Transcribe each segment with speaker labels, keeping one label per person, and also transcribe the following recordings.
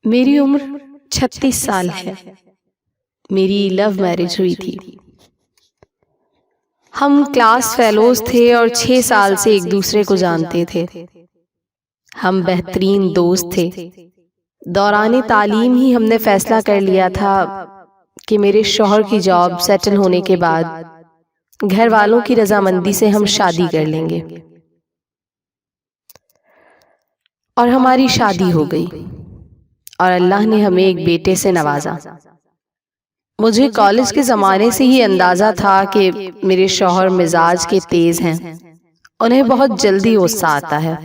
Speaker 1: میری عمر 36 سال ہے۔ میری لو میرج ہوئی تھی۔ ہم کلاس فیلوز تھے اور 6 سال سے ایک دوسرے کو جانتے تھے۔ ہم بہترین دوست تھے۔ دوران تعلیم ہی ہم نے فیصلہ کر لیا تھا کہ میرے شوہر کی جاب سیٹل ہونے کے بعد گھر والوں کی رضامندی سے ہم شادی کر لیں گے، اور ہماری شادی ہو گئی اور اللہ نے ہمیں ایک بیٹے سے نوازا۔ مجھے کالج کے زمانے سے ہی اندازہ تھا کہ میرے شوہر مزاج کے تیز ہیں، انہیں بہت جلدی غصہ آتا ہے،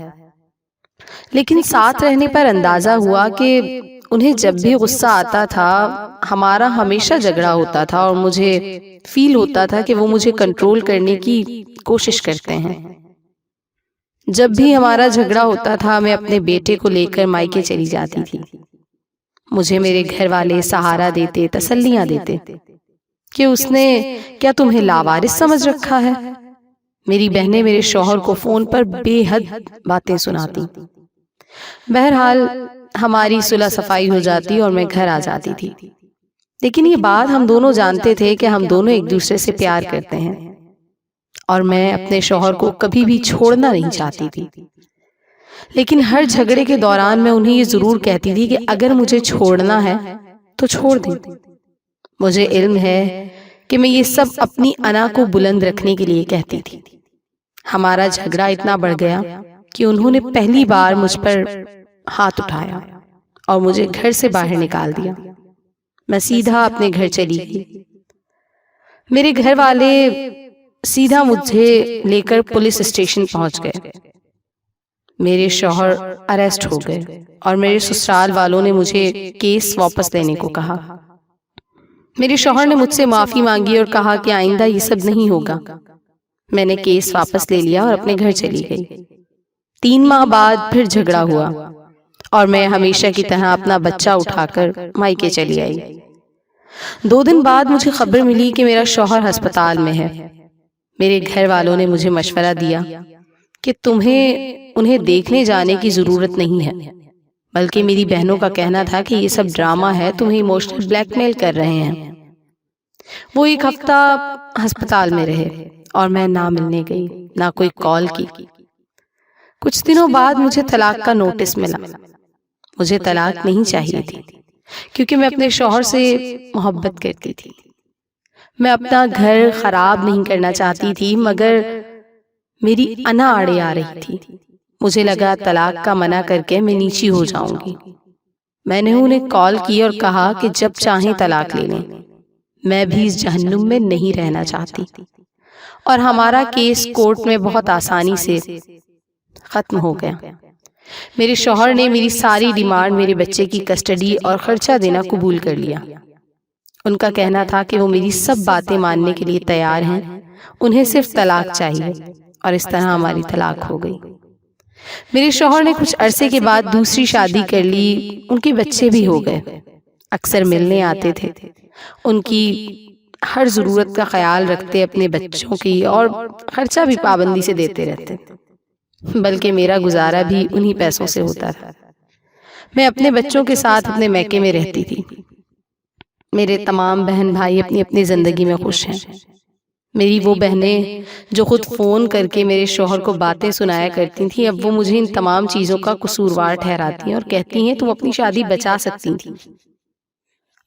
Speaker 1: لیکن ساتھ رہنے پر اندازہ ہوا کہ انہیں جب بھی غصہ آتا تھا ہمارا ہمیشہ جھگڑا ہوتا تھا، اور مجھے فیل ہوتا تھا کہ وہ مجھے کنٹرول کرنے کی کوشش کرتے ہیں۔ جب بھی ہمارا جھگڑا ہوتا تھا میں اپنے بیٹے کو لے کر مائکے چلی جاتی تھی۔ مجھے میرے گھر والے سہارا دیتے، تسلیاں دیتے کہ اس نے کیا تمہیں لاوارث سمجھ رکھا ہے۔ میری بہنیں میرے شوہر کو فون پر بے حد باتیں سناتی۔ بہرحال ہماری صلح صفائی ہو جاتی اور میں گھر آ جاتی تھی، لیکن یہ بات ہم دونوں جانتے تھے کہ ہم دونوں ایک دوسرے سے پیار کرتے ہیں، اور میں اپنے شوہر کو کبھی بھی چھوڑنا نہیں چاہتی تھی۔ لیکن ہر جھگڑے کے دوران میں انہیں یہ ضرور کہتی تھی کہ اگر مجھے چھوڑنا ہے تو چھوڑ دیں۔ مجھے علم ہے کہ میں یہ سب اپنی انا کو بلند رکھنے کے لیے کہتی تھی۔ ہمارا جھگڑا اتنا بڑھ گیا کہ انہوں نے پہلی بار مجھ پر ہاتھ اٹھایا اور مجھے گھر سے باہر نکال دیا۔ میں سیدھا اپنے گھر چلی گئی۔ میرے گھر والے سیدھا مجھے لے کر پولیس اسٹیشن پہنچ گئے۔ میرے شوہر اریسٹ ہو گئے اور میرے سسرال والوں نے مجھے کیس واپس لینے کو کہا۔ میرے شوہر نے مجھ سے معافی مانگی اور کہا کہ آئندہ یہ سب نہیں ہوگا۔ میں نے کیس واپس لے لیا اور اپنے گھر چلی گئی۔ 3 ماہ بعد پھر جھگڑا ہوا اور میں ہمیشہ کی طرح اپنا بچہ اٹھا کر مائکے چلی آئی۔ 2 دن بعد مجھے خبر ملی کہ میرا شوہر ہسپتال میں ہے۔ میرے گھر والوں نے مجھے مشورہ دیا کہ تمہیں انہیں دیکھنے جانے کی ضرورت نہیں ہے، بلکہ میری بہنوں کا کہنا تھا کہ یہ سب ڈرامہ ہے، تمہیں ایموشنل بلیک میل کر رہے ہیں۔ وہ 1 ہفتہ ہسپتال میں رہے اور میں نہ ملنے گئی، نہ کوئی کال کی۔ کچھ دنوں بعد مجھے طلاق کا نوٹس ملا۔ مجھے طلاق نہیں چاہیے تھی کیونکہ میں اپنے شوہر سے محبت کرتی تھی۔ میں اپنا گھر خراب نہیں کرنا چاہتی تھی، مگر میری انا آڑے آ رہی تھی۔ مجھے لگا طلاق کا منع کر کے میں نیچی ہو جاؤں گی۔ میں نے انہیں کال کی اور کہا کہ جب چاہیں طلاق لے لیں، میں بھی اس جہنم میں نہیں رہنا چاہتی، اور ہمارا کیس کورٹ میں بہت آسانی سے ختم ہو گیا۔ میرے شوہر نے میری ساری ڈیمانڈ، میرے بچے کی کسٹڈی اور خرچہ دینا قبول کر لیا۔ ان کا کہنا تھا کہ وہ میری سب باتیں ماننے کے لیے تیار ہیں، انہیں صرف طلاق چاہیے، اور اس طرح ہماری طلاق ہو گئی۔ میرے شوہر نے کچھ عرصے کے بعد دوسری شادی کر لی، ان کے بچے بھی ہو گئے۔ اکثر ملنے آتے تھے، ان کی ہر ضرورت کا خیال رکھتے، اپنے بچوں کی، اور خرچہ بھی پابندی سے دیتے رہتے، بلکہ میرا گزارا بھی انہی پیسوں سے ہوتا تھا۔ میں اپنے بچوں کے ساتھ اپنے میکے میں رہتی تھی۔ میرے تمام بہن بھائی اپنی اپنی زندگی میں خوش ہیں۔ میری وہ بہنیں جو خود فون کر کے میرے شوہر کو باتیں سنایا کرتی تھیں، اب وہ مجھے ان تمام چیزوں کا قصوروار ٹھہراتی ہیں اور کہتی ہیں تم اپنی شادی بچا سکتی تھی۔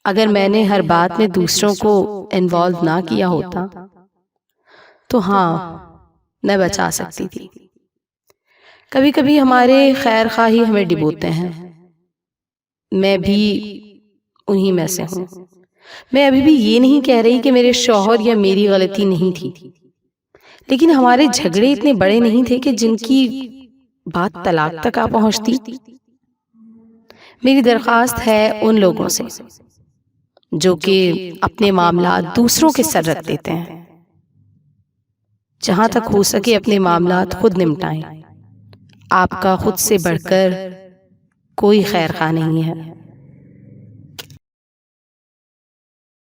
Speaker 1: اگر میں نے ہر بات میں دوسروں کو انوالو نہ کیا ہوتا تو ہاں، میں بچا سکتی تھی۔ کبھی کبھی ہمارے خیر خواہی ہمیں ڈبوتے ہیں، میں بھی انہی میں سے ہوں۔ میں ابھی بھی یہ نہیں کہہ رہی کہ میرے شوہر یا میری غلطی نہیں تھی، لیکن ہمارے جھگڑے اتنے بڑے نہیں تھے کہ جن کی بات طلاق تک آ پہنچتی۔ میری درخواست ہے ان لوگوں سے جو کہ اپنے معاملات دوسروں کے سر رکھ دیتے ہیں، جہاں تک ہو سکے اپنے معاملات خود نمٹائیں۔ آپ کا خود سے بڑھ کر کوئی خیر خواہ نہیں ہے۔